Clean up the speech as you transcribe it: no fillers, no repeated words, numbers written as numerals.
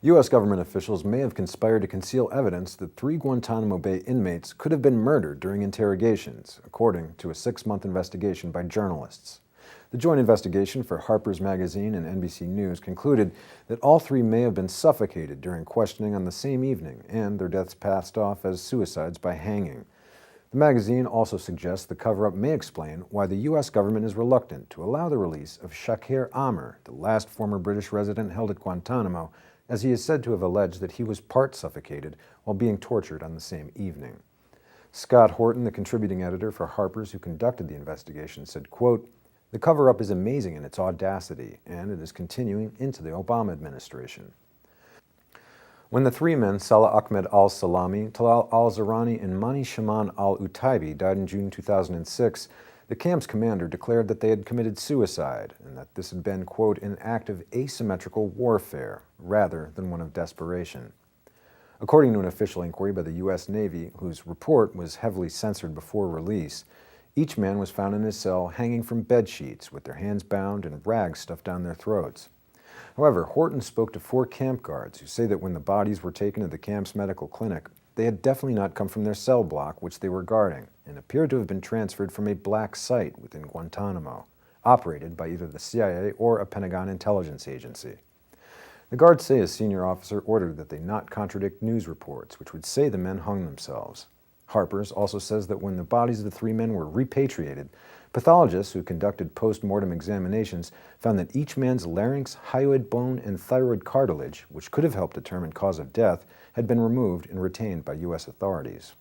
U.S. government officials may have conspired to conceal evidence that 3 Guantanamo Bay inmates could have been murdered during interrogations, according to a 6-month investigation by journalists. The joint investigation for Harper's magazine and NBC News concluded that all 3 may have been suffocated during questioning on the same evening, and their deaths passed off as suicides by hanging. The magazine also suggests the cover-up may explain why the U.S. government is reluctant to allow the release of Shakir Amer, the last former British resident held at Guantanamo, as he is said to have alleged that he was part suffocated while being tortured on the same evening. Scott Horton, the contributing editor for Harper's who conducted the investigation, said, quote, "The cover-up is amazing in its audacity, and it is continuing into the Obama administration." When the 3 men, Salah Ahmed al-Salami, Talal al-Zahrani, and Mani Shaman al-Utaybi died in June 2006, the camp's commander declared that they had committed suicide and that this had been, quote, "an act of asymmetrical warfare rather than one of desperation." According to an official inquiry by the U.S. Navy, whose report was heavily censored before release, each man was found in his cell hanging from bed sheets with their hands bound and rags stuffed down their throats. However, Horton spoke to 4 camp guards who say that when the bodies were taken to the camp's medical clinic, they had definitely not come from their cell block, which they were guarding, and appeared to have been transferred from a black site within Guantanamo, operated by either the CIA or a Pentagon intelligence agency. The guards say a senior officer ordered that they not contradict news reports, which would say the men hung themselves. Harper's also says that when the bodies of the 3 men were repatriated, pathologists who conducted post-mortem examinations found that each man's larynx, hyoid bone, and thyroid cartilage, which could have helped determine cause of death, had been removed and retained by U.S. authorities.